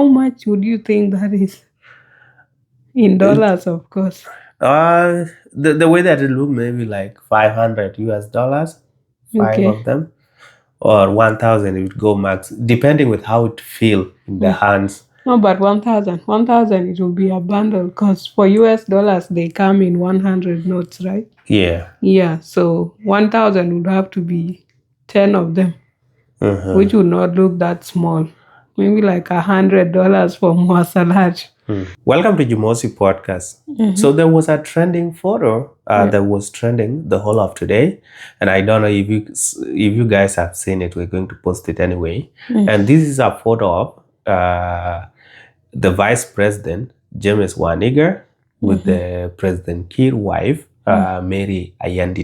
How much would you think that is? In dollars, of course. The way that it looked, maybe like $500, five of them, or 1,000. It would go max, depending with how it feel in the hands. No, but 1,000. 1,000, it will be a bundle because for US dollars, they come in 100 notes, right? Yeah. Yeah, so 1,000 would have to be 10 of them, which would not look that small. Maybe like $100 for muasalaj. Welcome to Jimosi podcast. So there was a trending photo that was trending the whole of today, and I don't know if you guys have seen it. We're going to post it anyway. And this is a photo of the Vice President James Wani Igga with the President Kiir'S wife, Mary Ayen.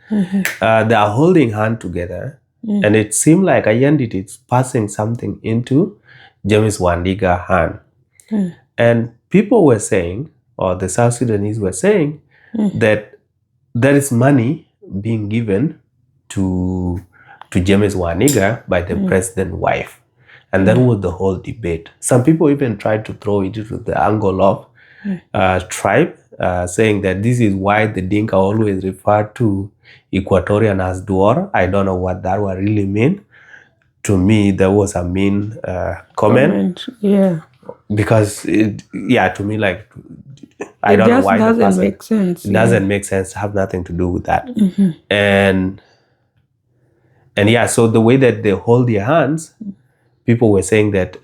They are holding hand together, and it seemed like Ayen is passing something into James Wani Igga's hand. And people were saying, or the South Sudanese were saying, that there is money being given to James Wani Igga by the president's wife. And that was the whole debate. Some people even tried to throw it into the angle of tribe, saying that this is why the Dinka always refer to Equatorian as Duor. I don't know what that would really mean. To me, there was a mean comment. Yeah. Because to me, like, I don't know why it doesn't make sense. It doesn't make sense. Have nothing to do with that. And so the way that they hold their hands, people were saying that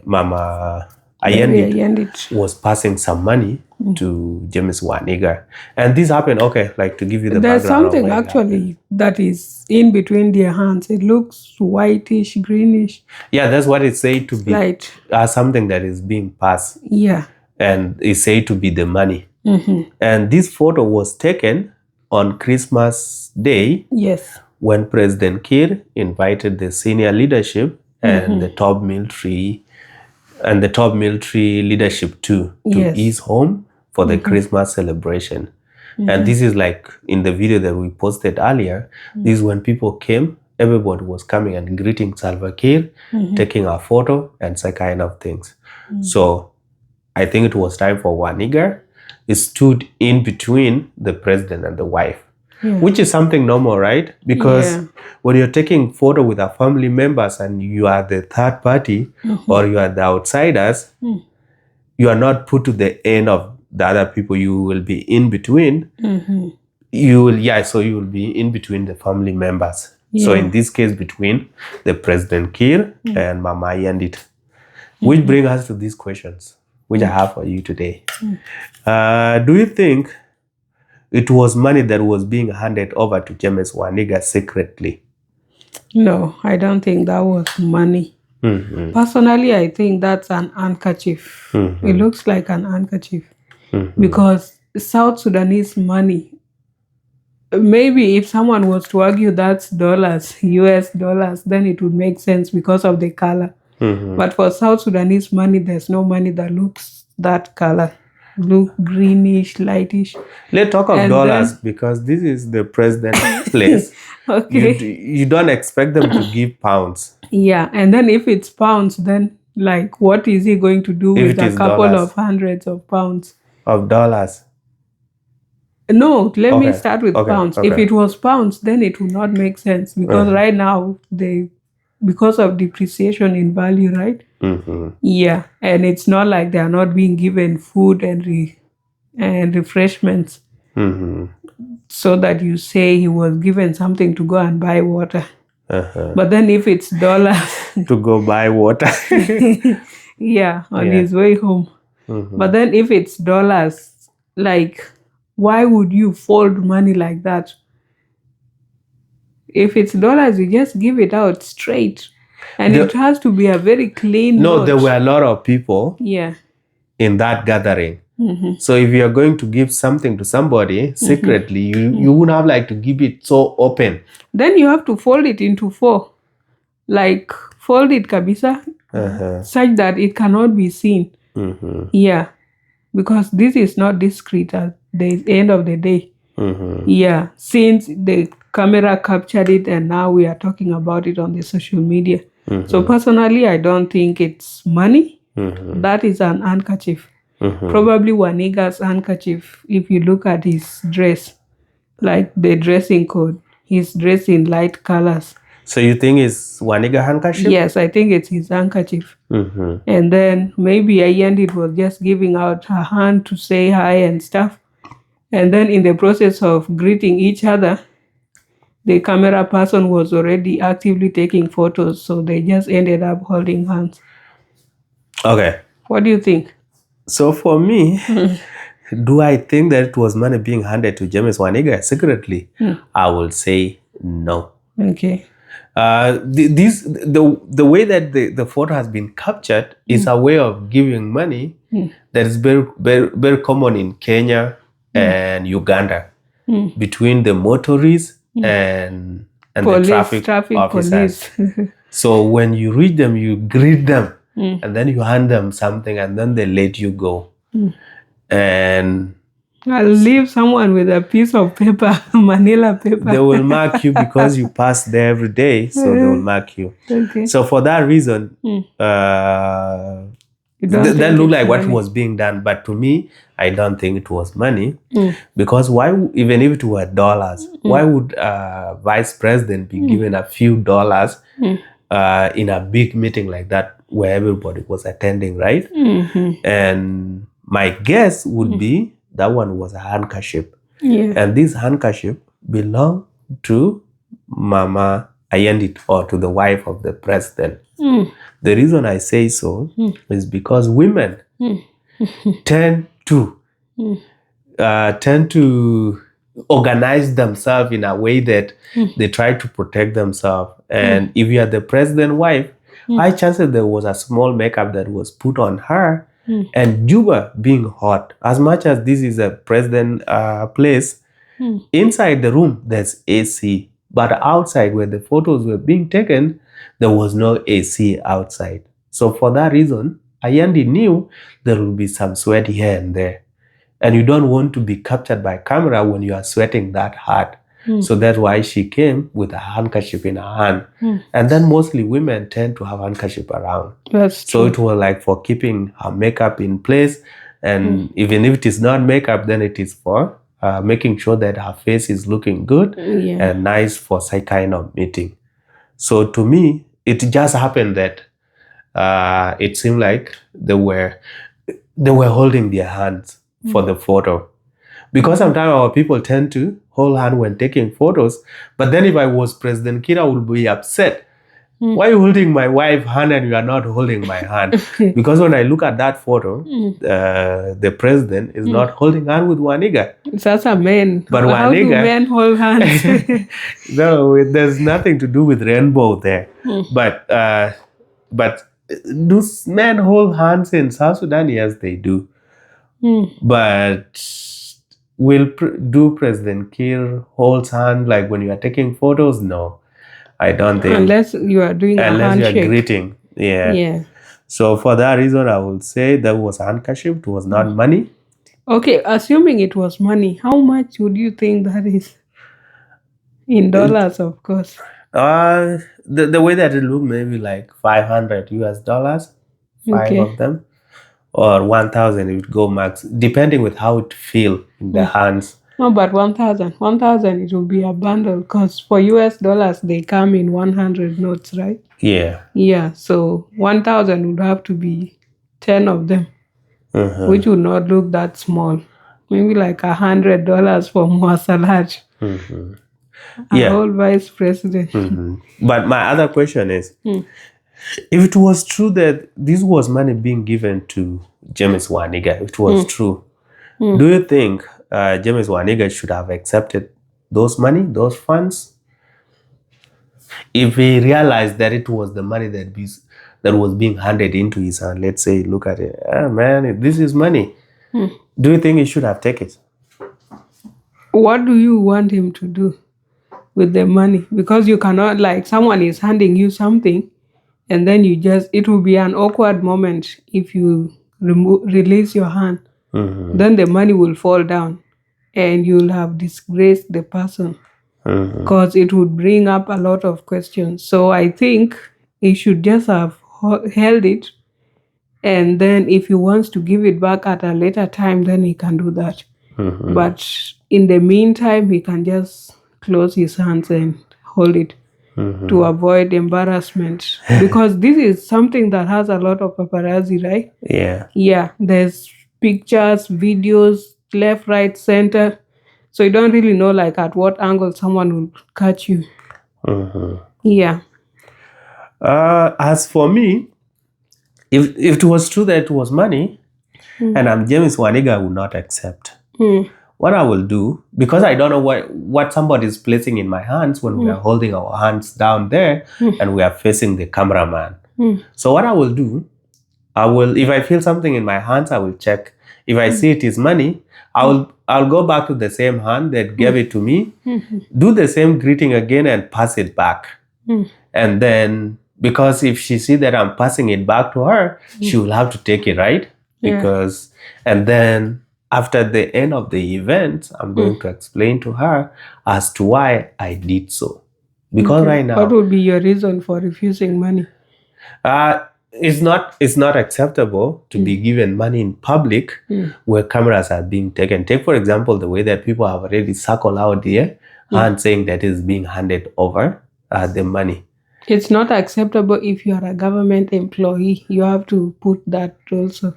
Mama Ayen was passing some money to James Wani Igga. And this happened, like, to give you the There's background. There's something actually that is in between their hands. It looks whitish, greenish. Yeah, that's what it's said to be. Right. Something that is being passed. Yeah. And it's said to be the money. And this photo was taken on Christmas Day. Yes. When President Kiir invited the senior leadership and the top military leadership to his home for the Christmas celebration. And this is like in the video that we posted earlier. This is when people came, everybody was coming and greeting Salva Kiir, taking a photo and such kind of things. So I think it was time for Wani Igga. It stood in between the president and the wife. Which is something normal, right? Because when you're taking photo with our family members and you are the third party or you are the outsiders, you are not put to the end of the other people. You will be in between. You will be in between the family members. So in this case, between the President Kiir and Mama Ayen. Which brings us to these questions, which I have for you today. Do you think it was money that was being handed over to James Wani Igga secretly? No, I don't think that was money. Personally, I think that's an handkerchief. It looks like an handkerchief. Because South Sudanese money, maybe if someone was to argue that's dollars, US dollars, then it would make sense because of the color. But for South Sudanese money, there's no money that looks that color. Look greenish, lightish. Let's talk of dollars because this is the president's place. You don't expect them to give pounds. Yeah, and then if it's pounds, then like what is he going to do with a couple of hundreds of pounds? Of dollars. No, let me start with pounds. If it was pounds, then it would not make sense because right now because of depreciation in value, right? Yeah, and it's not like they are not being given food and refreshments. So that you say he was given something to go and buy water. But then if it's dollars... to go buy water. on his way home. But then if it's dollars, like, why would you fold money like that? If it's dollars, you just give it out straight. And it has to be a very clean note. There were a lot of people in that gathering. So if you are going to give something to somebody secretly, you wouldn't have like to give it so open. Then you have to fold it into 4. Like, fold it kabisa, such that it cannot be seen. Yeah, because this is not discreet at the end of the day. Yeah, since the camera captured it and now we are talking about it on the social media. So personally, I don't think it's money. That is an handkerchief. Probably Wani Igga's handkerchief, if you look at his dress, like the dressing code, he's dressed in light colors. So you think it's Wani Igga handkerchief? Yes, I think it's his handkerchief. And then maybe Ayen, it was just giving out her hand to say hi and stuff. And then in the process of greeting each other, the camera person was already actively taking photos, so they just ended up holding hands. Okay. What do you think? So for me, do I think that it was money being handed to James Wani Igga secretly? I will say no. Okay. The way that the photo has been captured is a way of giving money that is very common in Kenya and Uganda between the motorists and Police, the traffic officers. police. So when you reach them, you greet them, and then you hand them something, and then they let you go. And I'll leave someone with a piece of paper, manila paper. they will mark you because you pass there every day, so they will mark you. Okay. So for that reason, that looked like what money. was being done. But to me, I don't think it was money. Because why, even if it were dollars, why would vice president be given a few dollars in a big meeting like that where everybody was attending, right? And my guess would be that one was a handkerchief. Yeah. And this handkerchief belonged to Mama Ayen, or to the wife of the president. The reason I say so is because women tend to organize themselves in a way that they try to protect themselves. And if you are the president's wife, high chances there was a small makeup that was put on her. And Juba being hot, as much as this is a president place, inside the room there's AC. But outside, where the photos were being taken, there was no AC outside. So for that reason, Ayandi knew there would be some sweat here and there. And you don't want to be captured by camera when you are sweating that hard. So that's why she came with a handkerchief in her hand. And then mostly women tend to have handkerchief around. That's So true. it was like for keeping her makeup in place. And even if it is not makeup, then it is for making sure that her face is looking good and nice for some kind of meeting. So to me, it just happened that it seemed like they were holding their hands for the photo. Because sometimes our people tend to hold hand when taking photos. But then if I was President Kiir, I would be upset. Why are you holding my wife's hand and you are not holding my hand? Because when I look at that photo, the president is not holding hand with Wani Igga. That's a man. But How Wani do Igga- men hold hands? No, there's nothing to do with rainbow there. But do men hold hands in South Sudan? Yes, they do. But do President Kiir holds hand like when you are taking photos? No, I don't think. Unless you are doing a Unless you are handshake. greeting. Yeah. So for that reason, I would say that was a handkerchief. It was not money. Okay, assuming it was money, how much would you think that is? In dollars, of course. The way that it looked, maybe like $500 US, five Okay. of them, or 1,000. It would go max, depending with how it feel in the hands. No, but 1,000. 1,000, it will be a bundle because for US dollars, they come in 100 notes, right? Yeah. Yeah, so 1,000 would have to be 10 of them, which would not look that small. Maybe like $100 for Muasalaj, Yeah. our old vice president. But my other question is, if it was true that this was money being given to James Wani Igga, if it was true, do you think James Wani Igga should have accepted those funds? If he realized that it was the money that was being handed into his hand, let's say, look at it, man, this is money. Do you think he should have taken it? What do you want him to do with the money? Because you cannot, like, someone is handing you something and then it will be an awkward moment if you release your hand. Then the money will fall down and you'll have disgraced the person because it would bring up a lot of questions. So I think he should just have held it And then if he wants to give it back at a later time, then he can do that. But in the meantime, he can just close his hands and hold it to avoid embarrassment. Because this is something that has a lot of paparazzi, right? Yeah. Yeah, there's pictures, videos, left, right, center. So you don't really know like at what angle someone will catch you. Yeah. As for me, if it was true that it was money, and I'm James Wani Igga, I would not accept. What I will do, because I don't know what somebody is placing in my hands when we are holding our hands down there and we are facing the cameraman. So what I will do, if I feel something in my hands, I will check. If I see it is money, I'll go back to the same hand that gave it to me, do the same greeting again and pass it back. And then, because if she see that I'm passing it back to her, she will have to take it, right? Because, and then after the end of the event, I'm going to explain to her as to why I did so. Because right now, what would be your reason for refusing money? It's not acceptable to be given money in public where cameras are being taken. Take, for example, the way that people have already circled out here and saying that is being handed over the money. It's not acceptable if you are a government employee. You have to put that also.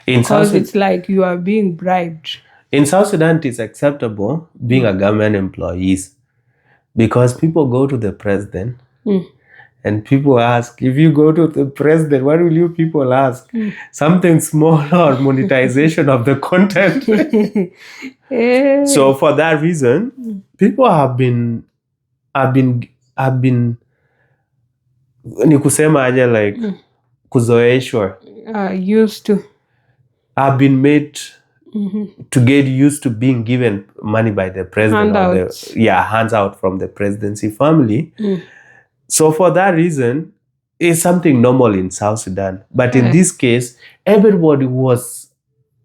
Because it's like you are being bribed. In South Sudan, it is acceptable being a government employee because people go to the president and people ask, if you go to the president, what will you people ask? Something small or monetization of the content. So for that reason, people have been ni kusema aje, like kuzoeshwa, used to. I've been made to get used to being given money by the president. Hands out from the presidency family. So for that reason, it's something normal in South Sudan. But in this case, everybody was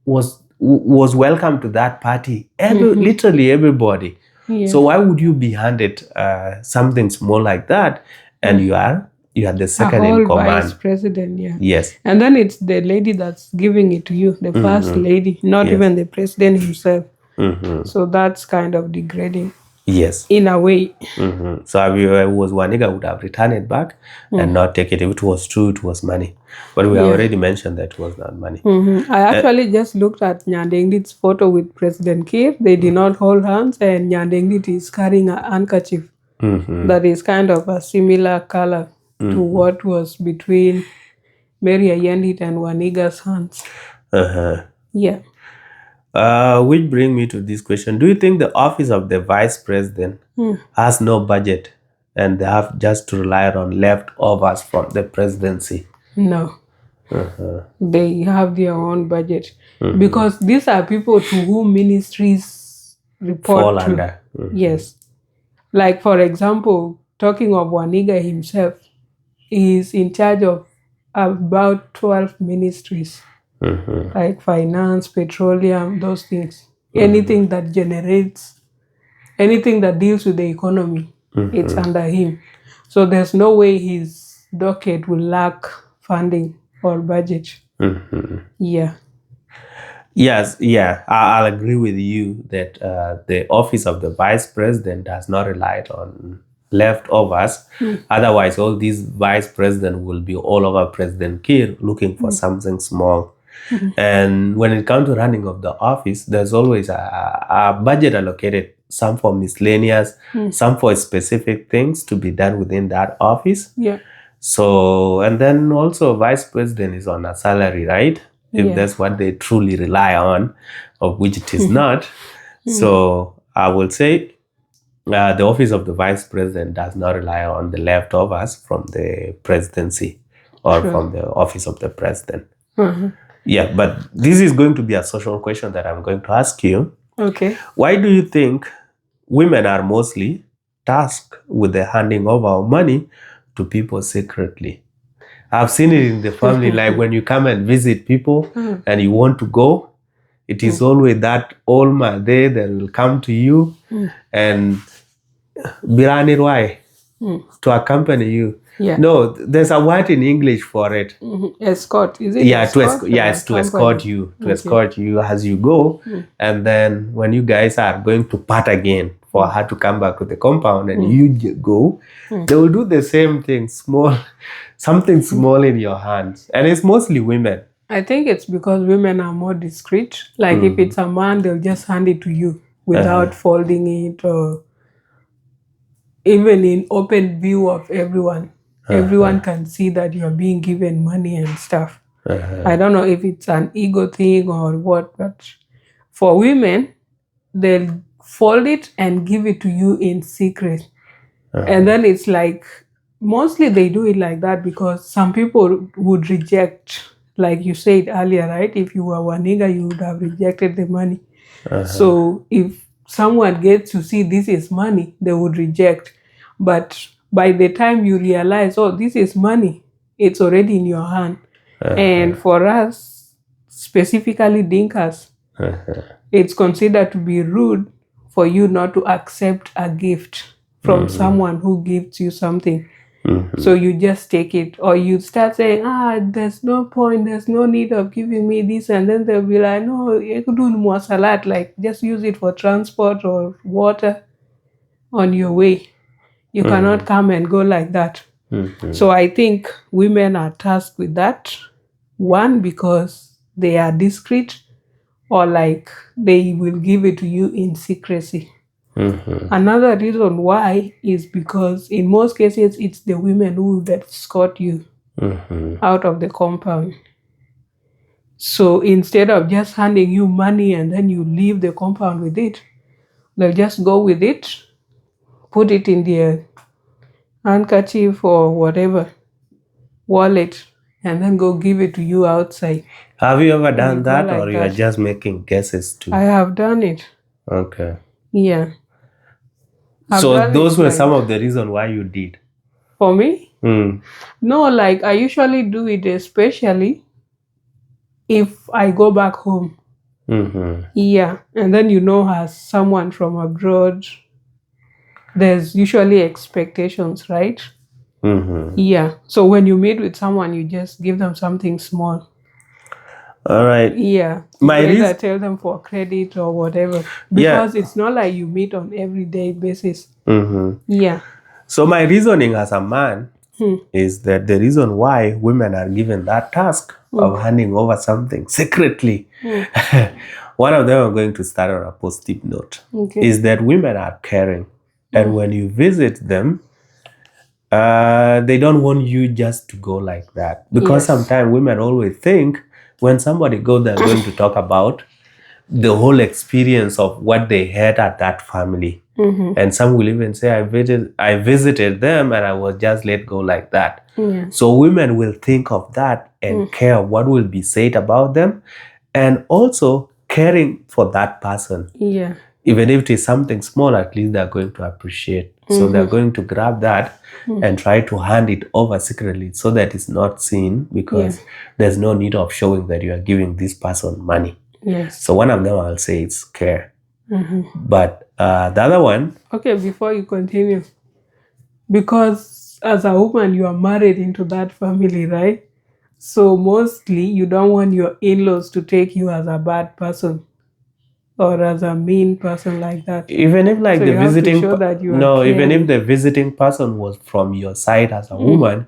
welcome to that party. Literally everybody. Yeah. So why would you be handed something small like that, and you are the second in command, vice president? Yeah. Yes. And then it's the lady that's giving it to you, the first lady, not even the president himself. So that's kind of degrading. Yes. In a way. So if it was Wani Igga, would have returned it back and not take it. If it was true, it was money. But we already mentioned that it was not money. I actually just looked at Nyandengdit's photo with President Kiir. They did not hold hands, and Nyandengdit is carrying a handkerchief that is kind of a similar color to what was between Mary Ayen and Wani Igga's hands. Yeah. Which brings me to this question. Do you think the office of the vice president has no budget and they have just to rely on leftovers from the presidency? No. They have their own budget. Because these are people to whom ministries report fall to. Under. Yes. Like, for example, talking of Wani Igga himself, he is in charge of about 12 ministries. Like finance, petroleum, those things. Anything that generates, anything that deals with the economy, it's under him. So there's no way his docket will lack funding or budget. Yeah. Yes, yeah, I'll agree with you that the office of the vice president does not rely on leftovers. Otherwise, all these vice presidents will be all over President Kiir looking for something small. And when it comes to running of the office, there's always a budget allocated, some for miscellaneous, some for specific things to be done within that office. Yeah. So, and then also vice president is on a salary, right? If that's what they truly rely on, of which it is not. So I will say the office of the vice president does not rely on the leftovers from the presidency or from the office of the president. Yeah, but this is going to be a social question that I'm going to ask you. Okay. Why do you think women are mostly tasked with the handing over of money to people secretly? I've seen it in the family, like when you come and visit people and you want to go, it is always that old man there that will come to you and Biranirwai to accompany you. Yeah. No, there's a word in English for it. Escort. Is it Yeah, escort? it's to escort you. To escort you as you go. And then when you guys are going to part again for her to come back to the compound and you go, they will do the same thing, something small in your hands. And it's mostly women. I think it's because women are more discreet. Like if it's a man, they'll just hand it to you without folding it, or even in open view of everyone. Everyone can see that you're being given money and stuff. I don't know if it's an ego thing or what, but for women, they'll fold it and give it to you in secret. And then it's like, mostly they do it like that because some people would reject, like you said earlier, right? If you were Wani Igga, you would have rejected the money. So if someone gets to see this is money, they would reject. But by the time you realize, oh, this is money, it's already in your hand. And for us, specifically Dinkas, it's considered to be rude for you not to accept a gift from someone who gives you something. So you just take it, or you start saying, there's no point, there's no need of giving me this, and then they'll be like, no, you could do more salad, like just use it for transport or water on your way. You cannot come and go like that. So I think women are tasked with that. One, because they are discreet, or like they will give it to you in secrecy. Another reason why is because in most cases it's the women who will escort you out of the compound. So instead of just handing you money and then you leave the compound with it, they'll just go with it, put it in their handkerchief or whatever, wallet, and then go give it to you outside. Have you ever done that, or you are just making guesses too? I have done it. Okay. Yeah. So those were some of the reasons why you did. For me? No, like I usually do it especially if I go back home. Yeah. And then as someone from abroad, there's usually expectations, right? Yeah. So when you meet with someone, you just give them something small. All right. Yeah. Either tell them for credit or whatever. Because it's not like you meet on everyday basis. Yeah. So my reasoning as a man is that the reason why women are given that task of handing over something secretly, one of them I'm going to start on a positive note, is that women are caring. And when you visit them, they don't want you just to go like that. Because sometimes women always think when somebody goes, they're going to talk about the whole experience of what they had at that family. And some will even say, I visited them and I was just let go like that. So women will think of that and care what will be said about them, and also caring for that person. Yeah. Even if it is something small, at least they're going to appreciate. So they're going to grab that and try to hand it over secretly so that it's not seen, because there's no need of showing that you are giving this person money. Yes. So one of them I'll say it's care. But the other one... Okay, before you continue, because as a woman, you are married into that family, right? So mostly you don't want your in-laws to take you as a bad person or as a mean person like that. Even if like so the you visiting... have to show that you no, are even caring. if the visiting person was from your side as a woman,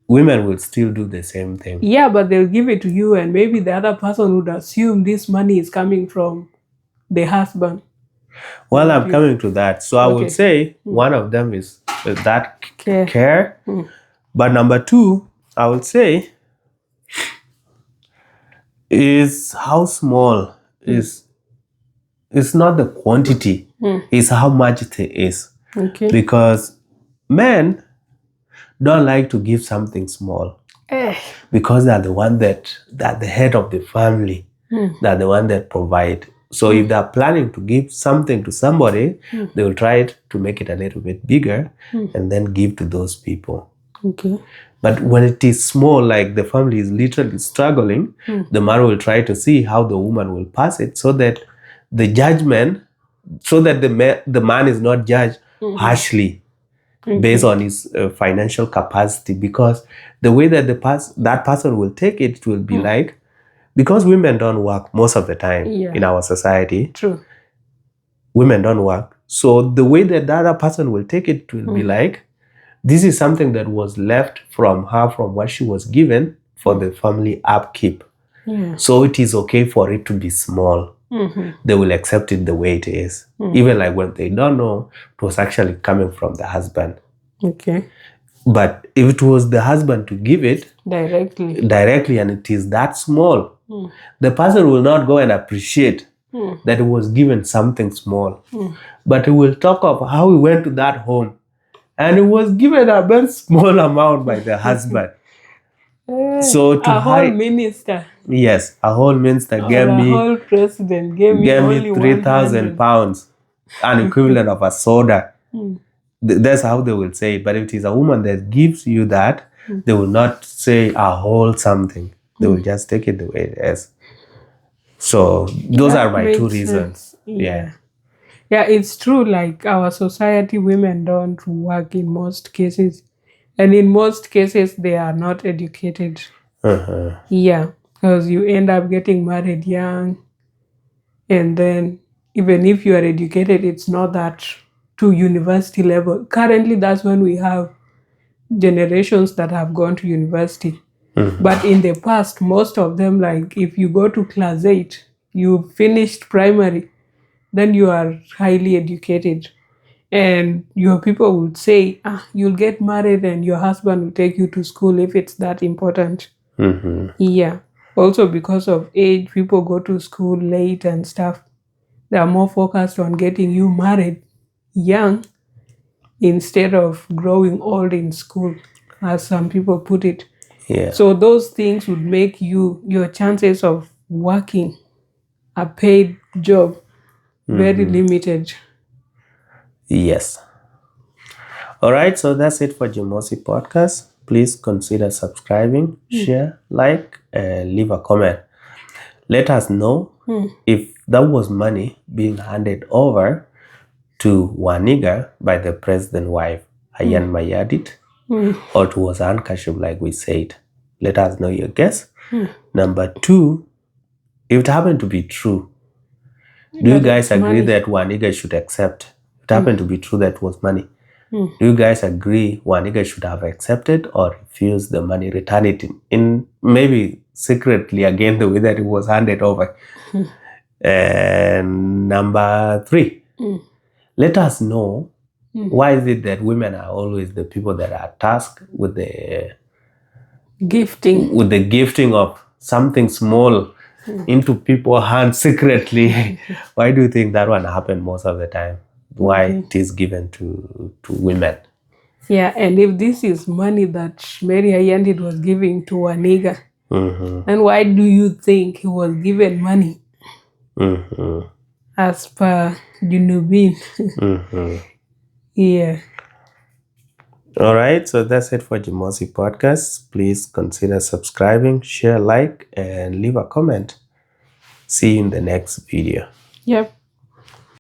women will still do the same thing. Yeah, but they'll give it to you, and maybe the other person would assume this money is coming from the husband. Well, I'm coming to that. So I would say one of them is that care. But number two, I would say, is how small is... It's not the quantity, it's how much it is. Okay. Because men don't like to give something small. Because they're the one they're the head of the family. They're the one that provide. So if they're planning to give something to somebody, they will try to make it a little bit bigger and then give to those people. Okay. But when it is small, like the family is literally struggling, the man will try to see how the woman will pass it, so that the judgment, so that the man is not judged harshly. based on his financial capacity, because the way that that person will take it will be like, because women don't work most of the time in our society. True. Women don't work. So the way that the other person will take it will be like, this is something that was left from her, from what she was given for the family upkeep. So it is okay for it to be small. They will accept it the way it is. Even like when they don't know it was actually coming from the husband. Okay. But if it was the husband to give it directly and it is that small, the person will not go and appreciate that it was given something small. But he will talk of how he went to that home and it was given a very small amount by the husband. So to a whole minister. Yes, a whole minister gave me. A whole president gave me only 3,000 pounds, an equivalent of a soda. That's how they will say it. But if it is a woman that gives you that, they will not say a whole something. They will just take it the way it is. So those are my two reasons. Yeah, it's true. Like our society, women don't work in most cases. And in most cases, they are not educated. Yeah, because you end up getting married young. And then even if you are educated, it's not that to university level. Currently, that's when we have generations that have gone to university. But in the past, most of them, like if you go to class 8, you finished primary, then you are highly educated. And your people would say, you'll get married and your husband will take you to school if it's that important. Yeah. Also because of age, people go to school late and stuff. They are more focused on getting you married young instead of growing old in school, as some people put it. Yeah. So those things would make your chances of working a paid job very limited. Yes. All right. So that's it for Jimosi podcast. Please consider subscribing, share, like, and leave a comment. Let us know if that was money being handed over to Wani Igga by the president's wife, Ayen Mayadit, or it was handkerchief like we said. Let us know your guess. Number 2, if it happened to be true, do you guys agree that Wani Igga should accept? It happened to be true that it was money. Do you guys agree Wani Igga should have accepted or refused the money, return it in maybe secretly again the way that it was handed over? And number 3, let us know why is it that women are always the people that are tasked with the gifting of something small into people's hands secretly. Why do you think that one happened most of the time? Why it is given to women? Yeah, and if this is money that Mary Ayen was giving to Wani Igga, then why do you think he was given money? As per Junubin. Yeah. All right, so that's it for Jimosi podcast. Please consider subscribing, share, like, and leave a comment. See you in the next video. Yep.